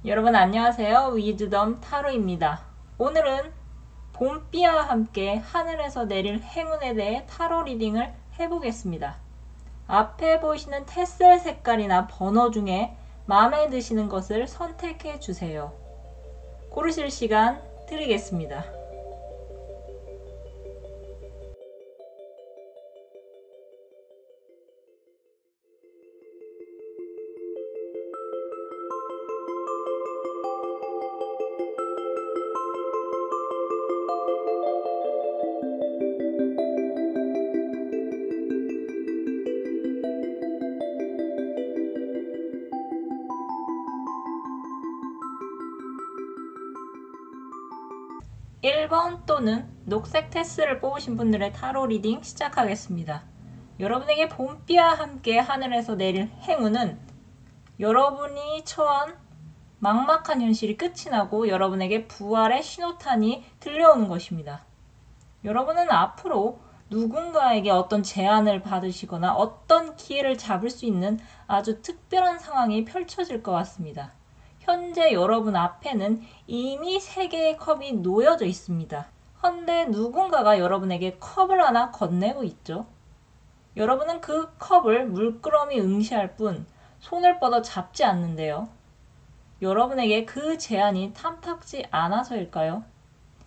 여러분 안녕하세요. 위즈덤 타로입니다. 오늘은 봄비와 함께 하늘에서 내릴 행운에 대해 타로 리딩을 해보겠습니다. 앞에 보이시는 테슬 색깔이나 번호 중에 마음에 드시는 것을 선택해 주세요. 고르실 시간 드리겠습니다. 1번 또는 녹색 테슬을 뽑으신 분들의 타로 리딩 시작하겠습니다. 여러분에게 봄비와 함께 하늘에서 내릴 행운은 여러분이 처한 막막한 현실이 끝이 나고 여러분에게 부활의 신호탄이 들려오는 것입니다. 여러분은 앞으로 누군가에게 어떤 제안을 받으시거나 어떤 기회를 잡을 수 있는 아주 특별한 상황이 펼쳐질 것 같습니다. 현재 여러분 앞에는 이미 3개의 컵이 놓여져 있습니다. 헌데 누군가가 여러분에게 컵을 하나 건네고 있죠. 여러분은 그 컵을 물끄러미 응시할 뿐 손을 뻗어 잡지 않는데요. 여러분에게 그 제안이 탐탁지 않아서일까요?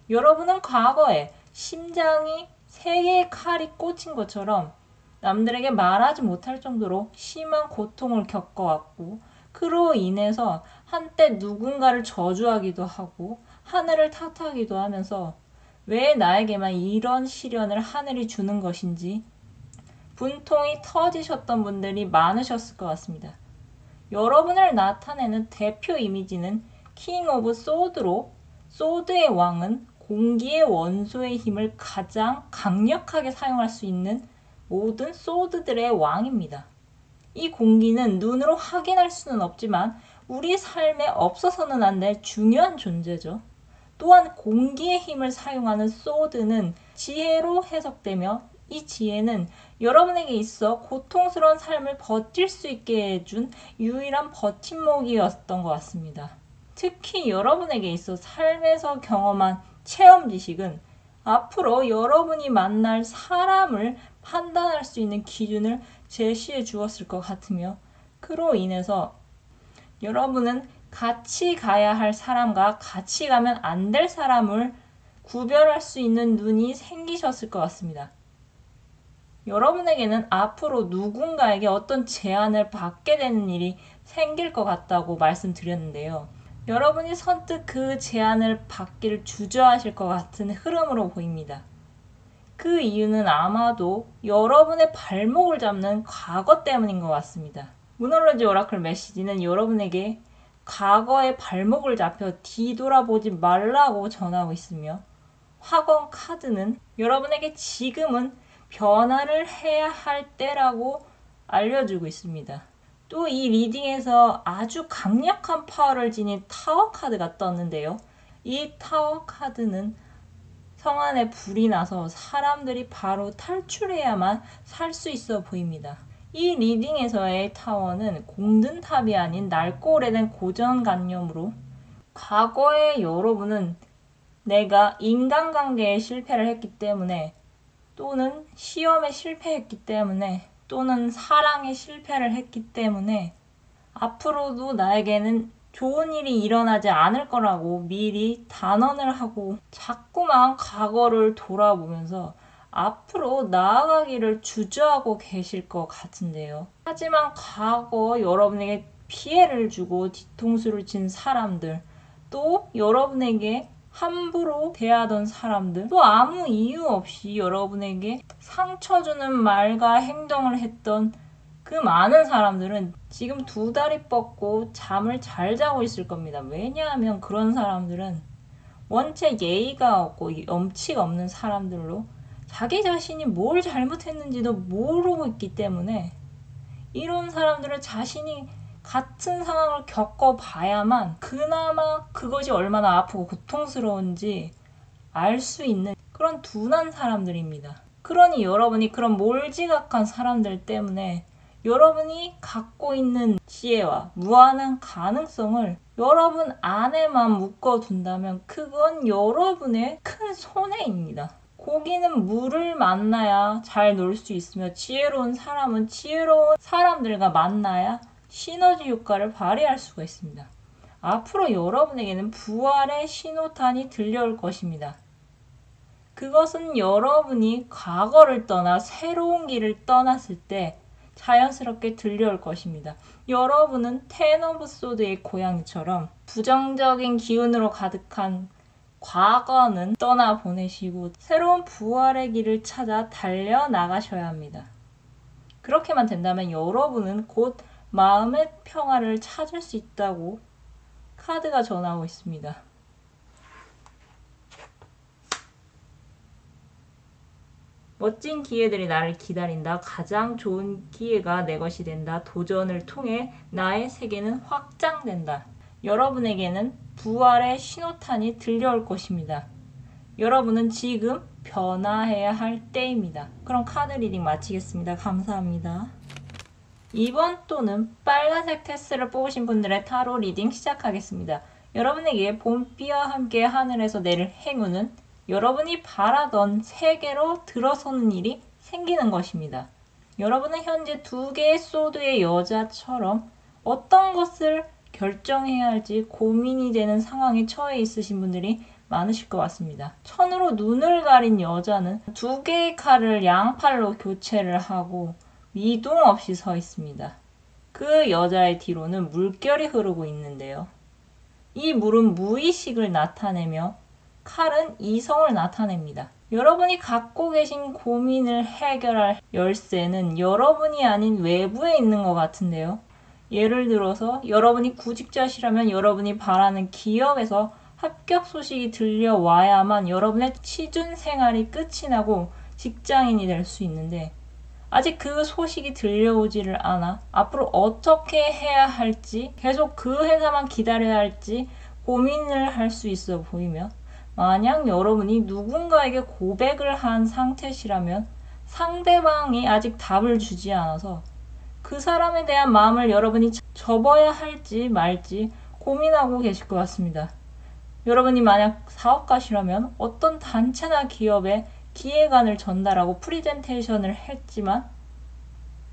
여러분은 과거에 심장이 3개의 칼이 꽂힌 것처럼 남들에게 말하지 못할 정도로 심한 고통을 겪어왔고 그로 인해서 한때 누군가를 저주하기도 하고 하늘을 탓하기도 하면서 왜 나에게만 이런 시련을 하늘이 주는 것인지 분통이 터지셨던 분들이 많으셨을 것 같습니다. 여러분을 나타내는 대표 이미지는 킹 오브 소드로 소드의 왕은 공기의 원소의 힘을 가장 강력하게 사용할 수 있는 모든 소드들의 왕입니다. 이 공기는 눈으로 확인할 수는 없지만 우리 삶에 없어서는 안 될 중요한 존재죠. 또한 공기의 힘을 사용하는 소드는 지혜로 해석되며 이 지혜는 여러분에게 있어 고통스러운 삶을 버틸 수 있게 해준 유일한 버팀목이었던 것 같습니다. 특히 여러분에게 있어 삶에서 경험한 체험 지식은 앞으로 여러분이 만날 사람을 판단할 수 있는 기준을 제시해 주었을 것 같으며 그로 인해서 여러분은 같이 가야 할 사람과 같이 가면 안 될 사람을 구별할 수 있는 눈이 생기셨을 것 같습니다. 여러분에게는 앞으로 누군가에게 어떤 제안을 받게 되는 일이 생길 것 같다고 말씀드렸는데요. 여러분이 선뜻 그 제안을 받기를 주저하실 것 같은 흐름으로 보입니다. 그 이유는 아마도 여러분의 발목을 잡는 과거 때문인 것 같습니다. 무놀로지 오라클 메시지는 여러분에게 과거의 발목을 잡혀 뒤돌아보지 말라고 전하고 있으며 화권 카드는 여러분에게 지금은 변화를 해야 할 때라고 알려주고 있습니다. 또 이 리딩에서 아주 강력한 파워를 지닌 타워 카드가 떴는데요. 이 타워 카드는 성 안에 불이 나서 사람들이 바로 탈출해야만 살 수 있어 보입니다. 이 리딩에서의 타워는 공든탑이 아닌 낡고 오래된 고정관념으로 과거의 여러분은 내가 인간관계에 실패를 했기 때문에 또는 시험에 실패했기 때문에 또는 사랑에 실패를 했기 때문에 앞으로도 나에게는 좋은 일이 일어나지 않을 거라고 미리 단언을 하고 자꾸만 과거를 돌아보면서 앞으로 나아가기를 주저하고 계실 것 같은데요. 하지만 과거 여러분에게 피해를 주고 뒤통수를 친 사람들, 또 여러분에게 함부로 대하던 사람들, 또 아무 이유 없이 여러분에게 상처 주는 말과 행동을 했던 그 많은 사람들은 지금 2다리 뻗고 잠을 잘 자고 있을 겁니다. 왜냐하면 그런 사람들은 원체 예의가 없고 염치가 없는 사람들로 자기 자신이 뭘 잘못했는지도 모르고 있기 때문에 이런 사람들은 자신이 같은 상황을 겪어봐야만 그나마 그것이 얼마나 아프고 고통스러운지 알 수 있는 그런 둔한 사람들입니다. 그러니 여러분이 그런 몰지각한 사람들 때문에 여러분이 갖고 있는 지혜와 무한한 가능성을 여러분 안에만 묶어둔다면 그건 여러분의 큰 손해입니다. 고기는 물을 만나야 잘 놀 수 있으며 지혜로운 사람은 지혜로운 사람들과 만나야 시너지 효과를 발휘할 수가 있습니다. 앞으로 여러분에게는 부활의 신호탄이 들려올 것입니다. 그것은 여러분이 과거를 떠나 새로운 길을 떠났을 때 자연스럽게 들려올 것입니다. 여러분은 텐 오브 소드의 고양이처럼 부정적인 기운으로 가득한 과거는 떠나보내시고 새로운 부활의 길을 찾아 달려나가셔야 합니다. 그렇게만 된다면 여러분은 곧 마음의 평화를 찾을 수 있다고 카드가 전하고 있습니다. 멋진 기회들이 나를 기다린다. 가장 좋은 기회가 내 것이 된다. 도전을 통해 나의 세계는 확장된다. 여러분에게는 부활의 신호탄이 들려올 것입니다. 여러분은 지금 변화해야 할 때입니다. 그럼 카드 리딩 마치겠습니다. 감사합니다. 2번 또는 빨간색 테스를 뽑으신 분들의 타로 리딩 시작하겠습니다. 여러분에게 봄비와 함께 하늘에서 내릴 행운은 여러분이 바라던 세계로 들어서는 일이 생기는 것입니다. 여러분은 현재 2개의 소드의 여자처럼 어떤 것을 결정해야 할지 고민이 되는 상황에 처해 있으신 분들이 많으실 것 같습니다. 천으로 눈을 가린 여자는 2개의 칼을 양팔로 교체를 하고 미동 없이 서 있습니다. 그 여자의 뒤로는 물결이 흐르고 있는데요. 이 물은 무의식을 나타내며 칼은 이성을 나타냅니다. 여러분이 갖고 계신 고민을 해결할 열쇠는 여러분이 아닌 외부에 있는 것 같은데요. 예를 들어서 여러분이 구직자시라면 여러분이 바라는 기업에서 합격 소식이 들려와야만 여러분의 취준 생활이 끝이 나고 직장인이 될 수 있는데 아직 그 소식이 들려오지를 않아 앞으로 어떻게 해야 할지 계속 그 회사만 기다려야 할지 고민을 할 수 있어 보이며 만약 여러분이 누군가에게 고백을 한 상태시라면 상대방이 아직 답을 주지 않아서 그 사람에 대한 마음을 여러분이 접어야 할지 말지 고민하고 계실 것 같습니다. 여러분이 만약 사업가시라면 어떤 단체나 기업에 기획안을 전달하고 프리젠테이션을 했지만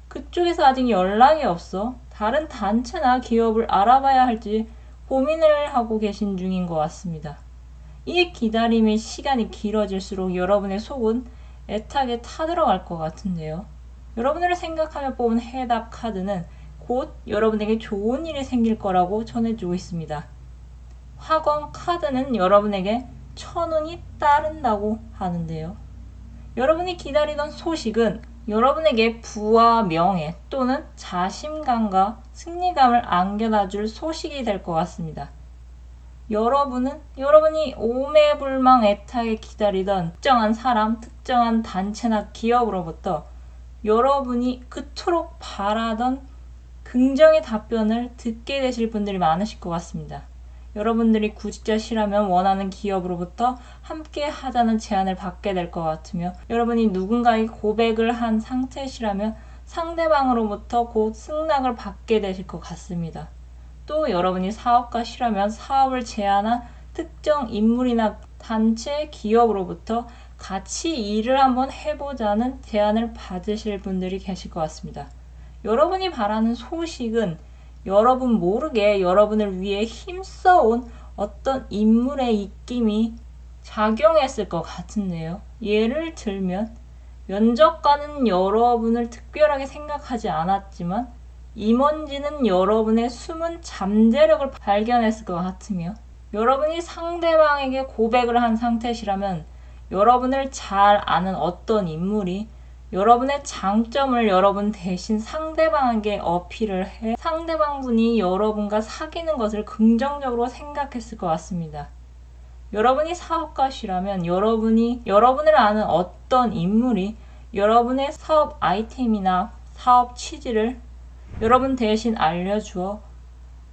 그쪽에서 아직 연락이 없어 다른 단체나 기업을 알아봐야 할지 고민을 하고 계신 중인 것 같습니다. 이 기다림의 시간이 길어질수록 여러분의 속은 애타게 타들어갈 것 같은데요. 여러분을 생각하며 뽑은 해답 카드는 곧 여러분에게 좋은 일이 생길 거라고 전해주고 있습니다. 화권 카드는 여러분에게 천운이 따른다고 하는데요. 여러분이 기다리던 소식은 여러분에게 부와 명예 또는 자신감과 승리감을 안겨다줄 소식이 될 것 같습니다. 여러분이 오매불망 애타게 기다리던 특정한 사람, 특정한 단체나 기업으로부터 여러분이 그토록 바라던 긍정의 답변을 듣게 되실 분들이 많으실 것 같습니다. 여러분들이 구직자시라면 원하는 기업으로부터 함께 하자는 제안을 받게 될 것 같으며 여러분이 누군가에게 고백을 한 상태시라면 상대방으로부터 곧 승낙을 받게 되실 것 같습니다. 또 여러분이 사업가시라면 사업을 제안한 특정 인물이나 단체, 기업으로부터 같이 일을 한번 해보자는 제안을 받으실 분들이 계실 것 같습니다. 여러분이 바라는 소식은 여러분 모르게 여러분을 위해 힘써온 어떤 인물의 입김이 작용했을 것 같은데요. 예를 들면 면접관은 여러분을 특별하게 생각하지 않았지만 임원진은 여러분의 숨은 잠재력을 발견했을 것 같으며 여러분이 상대방에게 고백을 한 상태시라면 여러분을 잘 아는 어떤 인물이 여러분의 장점을 여러분 대신 상대방에게 어필을 해 상대방분이 여러분과 사귀는 것을 긍정적으로 생각했을 것 같습니다. 여러분이 사업가시라면 여러분을 아는 어떤 인물이 여러분의 사업 아이템이나 사업 취지를 여러분 대신 알려주어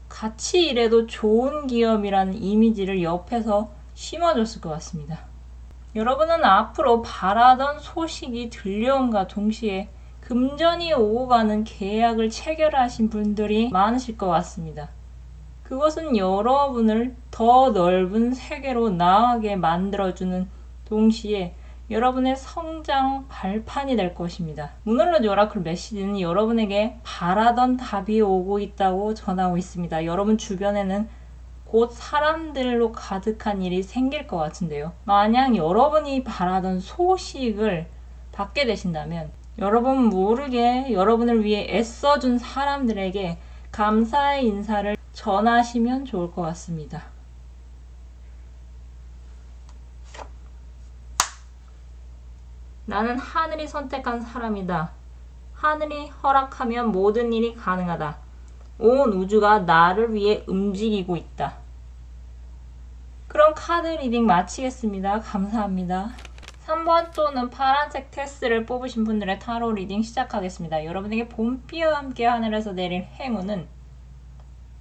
같이 일해도 좋은 기업이라는 이미지를 옆에서 심어줬을 것 같습니다. 여러분은 앞으로 바라던 소식이 들려옴과 동시에 금전이 오고 가는 계약을 체결하신 분들이 많으실 것 같습니다. 그것은 여러분을 더 넓은 세계로 나아가게 만들어주는 동시에 여러분의 성장 발판이 될 것입니다. 문홀로즈 오라클 메시지는 여러분에게 바라던 답이 오고 있다고 전하고 있습니다. 여러분 주변에는 곧 사람들로 가득한 일이 생길 것 같은데요. 만약 여러분이 바라던 소식을 받게 되신다면 여러분 모르게 여러분을 위해 애써준 사람들에게 감사의 인사를 전하시면 좋을 것 같습니다. 나는 하늘이 선택한 사람이다. 하늘이 허락하면 모든 일이 가능하다. 온 우주가 나를 위해 움직이고 있다. 그럼 카드 리딩 마치겠습니다. 감사합니다. 3번 또는 파란색 테스를 뽑으신 분들의 타로 리딩 시작하겠습니다. 여러분에게 봄비와 함께 하늘에서 내릴 행운은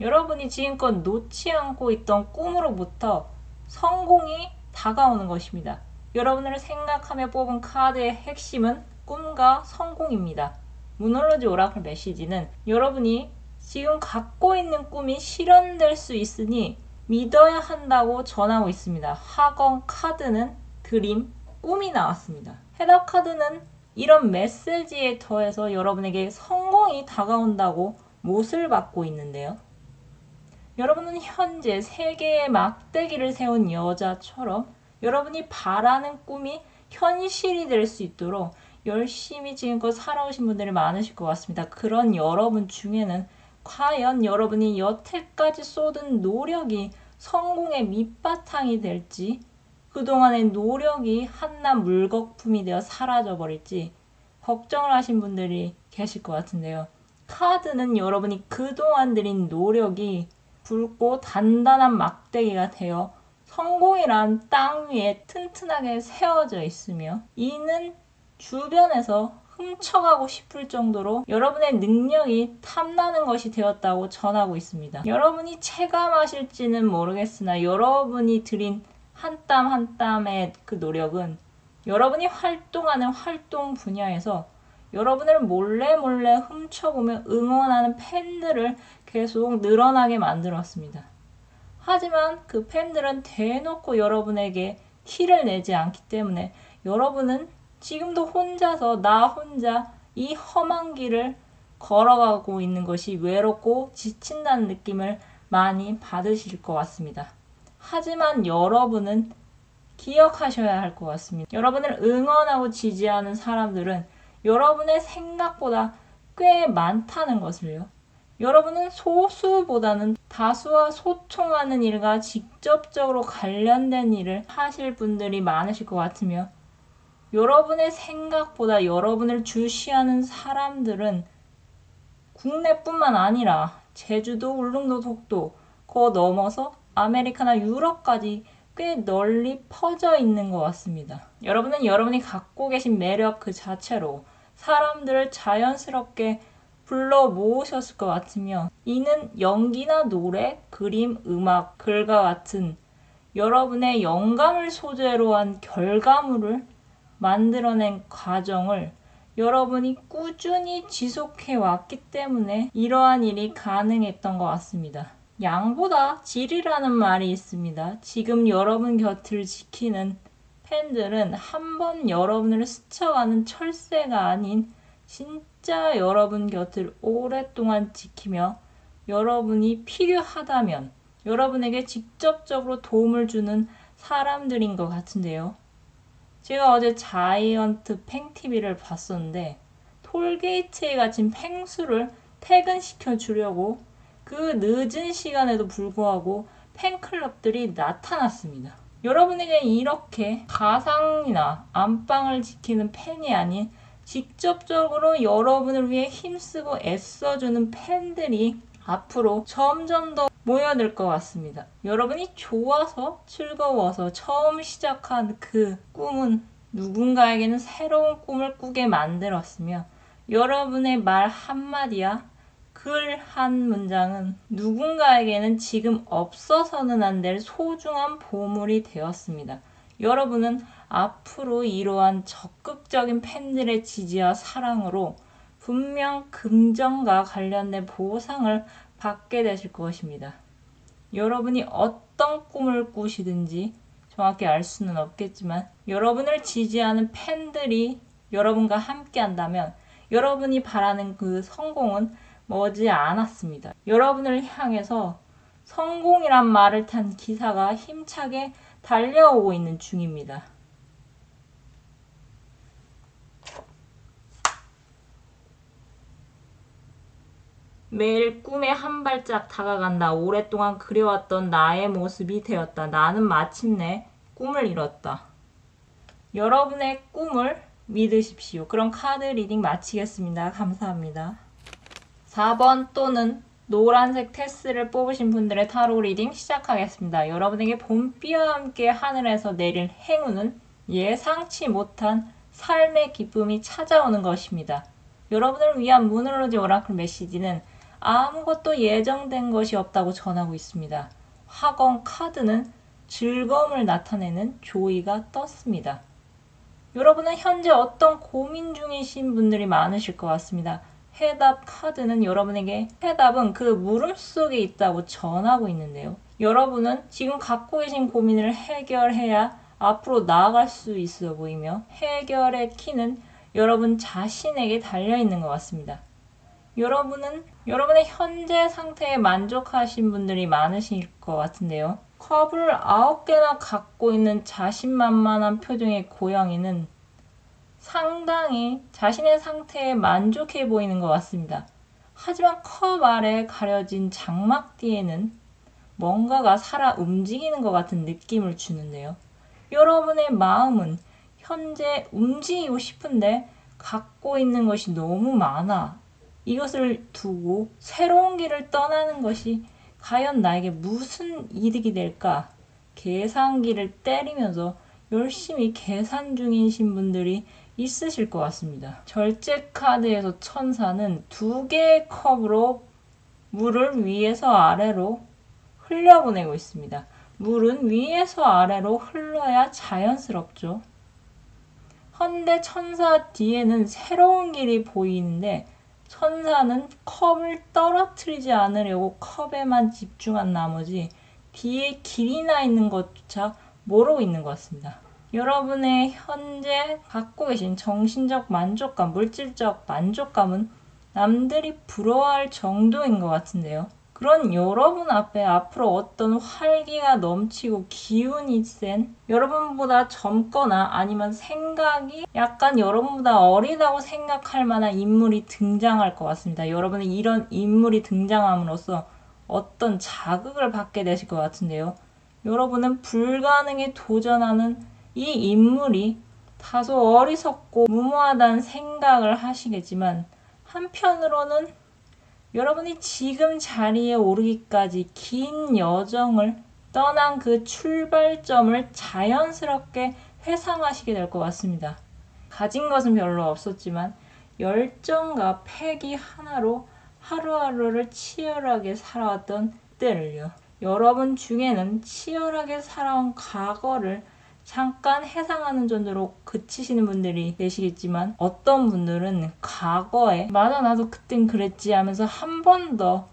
여러분이 지금껏 놓지 않고 있던 꿈으로부터 성공이 다가오는 것입니다. 여러분을 생각하며 뽑은 카드의 핵심은 꿈과 성공입니다. 문홀로즈 오라클 메시지는 여러분이 지금 갖고 있는 꿈이 실현될 수 있으니 믿어야 한다고 전하고 있습니다. 하건 카드는 드림, 꿈이 나왔습니다. 해답 카드는 이런 메시지에 더해서 여러분에게 성공이 다가온다고 못을 받고 있는데요. 여러분은 현재 세계의 막대기를 세운 여자처럼 여러분이 바라는 꿈이 현실이 될 수 있도록 열심히 지금껏 살아오신 분들이 많으실 것 같습니다. 그런 여러분 중에는 과연 여러분이 여태까지 쏟은 노력이 성공의 밑바탕이 될지, 그동안의 노력이 한낱 물거품이 되어 사라져버릴지 걱정을 하신 분들이 계실 것 같은데요. 카드는 여러분이 그동안 들인 노력이 굵고 단단한 막대기가 되어 성공이란 땅 위에 튼튼하게 세워져 있으며 이는 주변에서 훔쳐가고 싶을 정도로 여러분의 능력이 탐나는 것이 되었다고 전하고 있습니다. 여러분이 체감하실지는 모르겠으나 여러분이 들인 한 땀 한 땀의 그 노력은 여러분이 활동하는 활동 분야에서 여러분을 몰래 훔쳐보며 응원하는 팬들을 계속 늘어나게 만들었습니다. 하지만 그 팬들은 대놓고 여러분에게 티를 내지 않기 때문에 여러분은 지금도 혼자서 나 혼자 이 험한 길을 걸어가고 있는 것이 외롭고 지친다는 느낌을 많이 받으실 것 같습니다. 하지만 여러분은 기억하셔야 할 것 같습니다. 여러분을 응원하고 지지하는 사람들은 여러분의 생각보다 꽤 많다는 것을요. 여러분은 소수보다는 다수와 소통하는 일과 직접적으로 관련된 일을 하실 분들이 많으실 것 같으며 여러분의 생각보다 여러분을 주시하는 사람들은 국내뿐만 아니라 제주도, 울릉도, 독도, 그 넘어서 아메리카나 유럽까지 꽤 널리 퍼져 있는 것 같습니다. 여러분은 여러분이 갖고 계신 매력 그 자체로 사람들을 자연스럽게 불러 모으셨을 것 같으며 이는 연기나 노래, 그림, 음악, 글과 같은 여러분의 영감을 소재로 한 결과물을 만들어낸 과정을 여러분이 꾸준히 지속해 왔기 때문에 이러한 일이 가능했던 것 같습니다. 양보다 질이라는 말이 있습니다. 지금 여러분 곁을 지키는 팬들은 한번 여러분을 스쳐가는 철새가 아닌 진짜 여러분 곁을 오랫동안 지키며 여러분이 필요하다면 여러분에게 직접적으로 도움을 주는 사람들인 것 같은데요. 제가 어제 자이언트 팽TV를 봤었는데 톨게이트에 갇힌 팽수를 퇴근시켜 주려고 그 늦은 시간에도 불구하고 팬클럽들이 나타났습니다. 여러분에게 이렇게 가상이나 안방을 지키는 팬이 아닌 직접적으로 여러분을 위해 힘쓰고 애써주는 팬들이 앞으로 점점 더 모여들 것 같습니다. 여러분이 좋아서 즐거워서 처음 시작한 그 꿈은 누군가에게는 새로운 꿈을 꾸게 만들었으며 여러분의 말 한마디야 글 한 문장은 누군가에게는 지금 없어서는 안 될 소중한 보물이 되었습니다. 여러분은 앞으로 이러한 적극적인 팬들의 지지와 사랑으로 분명 금전과 관련된 보상을 받게 되실 것입니다. 여러분이 어떤 꿈을 꾸시든지 정확히 알 수는 없겠지만 여러분을 지지하는 팬들이 여러분과 함께 한다면 여러분이 바라는 그 성공은 머지 않았습니다. 여러분을 향해서 성공이란 말을 탄 기사가 힘차게 달려오고 있는 중입니다. 매일 꿈에 한 발짝 다가간다. 오랫동안 그려왔던 나의 모습이 되었다. 나는 마침내 꿈을 이뤘다. 여러분의 꿈을 믿으십시오. 그럼 카드 리딩 마치겠습니다. 감사합니다. 4번 또는 노란색 테스를 뽑으신 분들의 타로 리딩 시작하겠습니다. 여러분에게 봄비와 함께 하늘에서 내릴 행운은 예상치 못한 삶의 기쁨이 찾아오는 것입니다. 여러분을 위한 문으로지 오라클 메시지는 아무것도 예정된 것이 없다고 전하고 있습니다. 화건 카드는 즐거움을 나타내는 조이가 떴습니다. 여러분은 현재 어떤 고민 중이신 분들이 많으실 것 같습니다. 해답 카드는 여러분에게 해답은 그 물음 속에 있다고 전하고 있는데요. 여러분은 지금 갖고 계신 고민을 해결해야 앞으로 나아갈 수 있어 보이며 해결의 키는 여러분 자신에게 달려있는 것 같습니다. 여러분은 여러분의 현재 상태에 만족하신 분들이 많으실 것 같은데요. 컵을 9개나 갖고 있는 자신만만한 표정의 고양이는 상당히 자신의 상태에 만족해 보이는 것 같습니다. 하지만 컵 아래 가려진 장막 뒤에는 뭔가가 살아 움직이는 것 같은 느낌을 주는데요. 여러분의 마음은 현재 움직이고 싶은데 갖고 있는 것이 너무 많아. 이것을 두고 새로운 길을 떠나는 것이 과연 나에게 무슨 이득이 될까? 계산기를 때리면서 열심히 계산 중이신 분들이 있으실 것 같습니다. 절제 카드에서 천사는 2개의 컵으로 물을 위에서 아래로 흘려보내고 있습니다. 물은 위에서 아래로 흘러야 자연스럽죠. 헌데 천사 뒤에는 새로운 길이 보이는데 천사는 컵을 떨어뜨리지 않으려고 컵에만 집중한 나머지 뒤에 길이 나 있는 것조차 모르고 있는 것 같습니다. 여러분의 현재 갖고 계신 정신적 만족감, 물질적 만족감은 남들이 부러워할 정도인 것 같은데요. 그런 여러분 앞에 앞으로 어떤 활기가 넘치고 기운이 센 여러분보다 젊거나 아니면 생각이 약간 여러분보다 어리다고 생각할 만한 인물이 등장할 것 같습니다. 여러분은 이런 인물이 등장함으로써 어떤 자극을 받게 되실 것 같은데요. 여러분은 불가능에 도전하는 이 인물이 다소 어리석고 무모하다는 생각을 하시겠지만 한편으로는 여러분이 지금 자리에 오르기까지 긴 여정을 떠난 그 출발점을 자연스럽게 회상하시게 될 것 같습니다. 가진 것은 별로 없었지만 열정과 패기 하나로 하루하루를 치열하게 살아왔던 때를요. 여러분 중에는 치열하게 살아온 과거를 잠깐 해상하는 정도로 그치시는 분들이 계시겠지만 어떤 분들은 과거에 맞아 나도 그땐 그랬지 하면서 한 번 더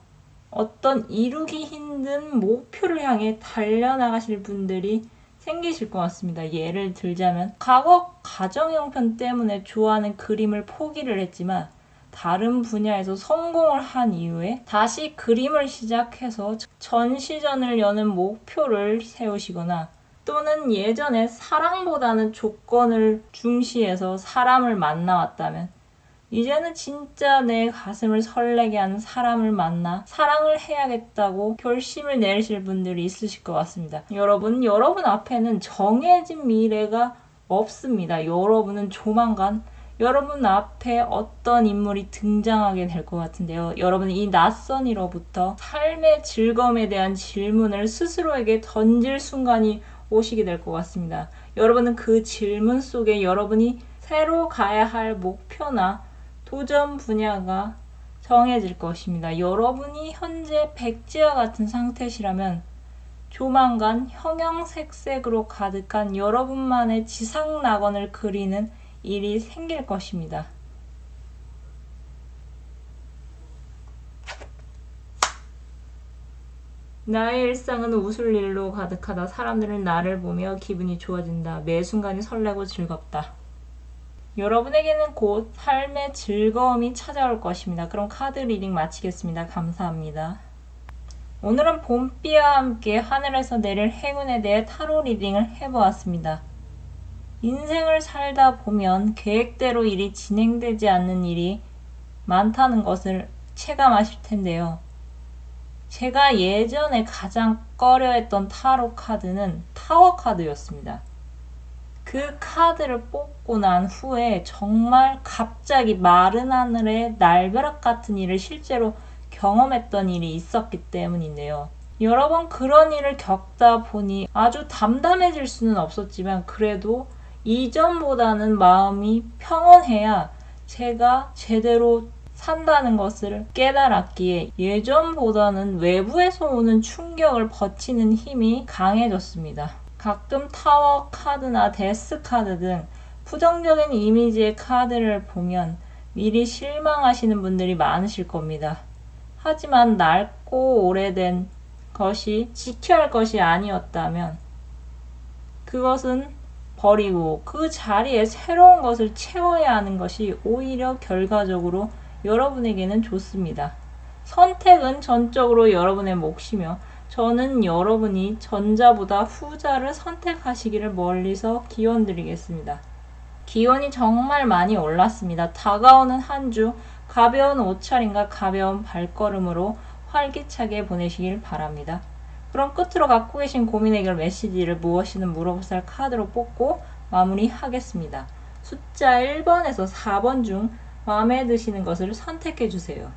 어떤 이루기 힘든 목표를 향해 달려나가실 분들이 생기실 것 같습니다. 예를 들자면 과거 가정 형편 때문에 좋아하는 그림을 포기를 했지만 다른 분야에서 성공을 한 이후에 다시 그림을 시작해서 전시전을 여는 목표를 세우시거나 또는 예전에 사랑보다는 조건을 중시해서 사람을 만나왔다면 이제는 진짜 내 가슴을 설레게 하는 사람을 만나 사랑을 해야겠다고 결심을 내리실 분들이 있으실 것 같습니다. 여러분 앞에는 정해진 미래가 없습니다. 여러분은 조만간 여러분 앞에 어떤 인물이 등장하게 될 것 같은데요. 여러분은 이 낯선 이로부터 삶의 즐거움에 대한 질문을 스스로에게 던질 순간이 오시게 될 것 같습니다. 여러분은 그 질문 속에 여러분이 새로 가야 할 목표나 도전 분야가 정해질 것입니다. 여러분이 현재 백지와 같은 상태시라면 조만간 형형색색으로 가득한 여러분만의 지상낙원을 그리는 일이 생길 것입니다. 나의 일상은 웃을 일로 가득하다. 사람들은 나를 보며 기분이 좋아진다. 매 순간이 설레고 즐겁다. 여러분에게는 곧 삶의 즐거움이 찾아올 것입니다. 그럼 카드 리딩 마치겠습니다. 감사합니다. 오늘은 봄비와 함께 하늘에서 내릴 행운에 대해 타로 리딩을 해보았습니다. 인생을 살다 보면 계획대로 일이 진행되지 않는 일이 많다는 것을 체감하실 텐데요. 제가 예전에 가장 꺼려했던 타로 카드는 타워 카드였습니다. 그 카드를 뽑고 난 후에 정말 갑자기 마른 하늘에 날벼락 같은 일을 실제로 경험했던 일이 있었기 때문인데요. 여러 번 그런 일을 겪다 보니 아주 담담해질 수는 없었지만 그래도 이전보다는 마음이 평온해야 제가 제대로 산다는 것을 깨달았기에 예전보다는 외부에서 오는 충격을 버티는 힘이 강해졌습니다. 가끔 타워 카드나 데스 카드 등 부정적인 이미지의 카드를 보면 미리 실망하시는 분들이 많으실 겁니다. 하지만 낡고 오래된 것이 지켜야 할 것이 아니었다면 그것은 버리고 그 자리에 새로운 것을 채워야 하는 것이 오히려 결과적으로 여러분에게는 좋습니다. 선택은 전적으로 여러분의 몫이며 저는 여러분이 전자보다 후자를 선택하시기를 멀리서 기원드리겠습니다. 기온이 정말 많이 올랐습니다. 다가오는 한 주 가벼운 옷차림과 가벼운 발걸음으로 활기차게 보내시길 바랍니다. 그럼 끝으로 갖고 계신 고민 해결 메시지를 무엇이든 물어보살 카드로 뽑고 마무리하겠습니다. 숫자 1번에서 4번 중 마음에 드시는 것을 선택해 주세요.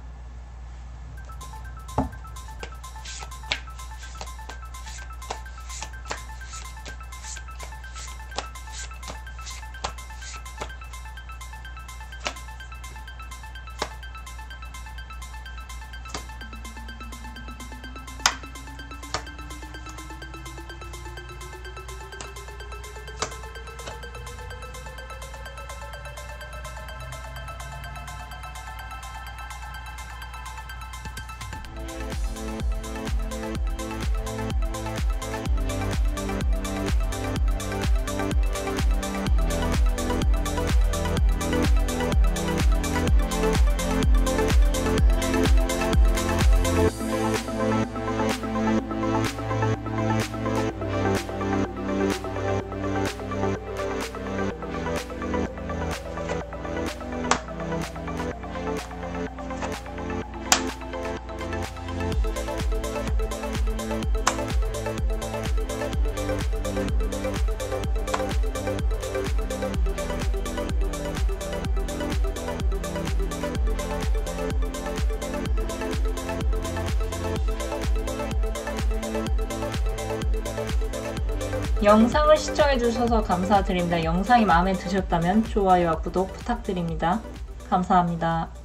영상을 시청해주셔서 감사드립니다. 영상이 마음에 드셨다면 좋아요와 구독 부탁드립니다. 감사합니다.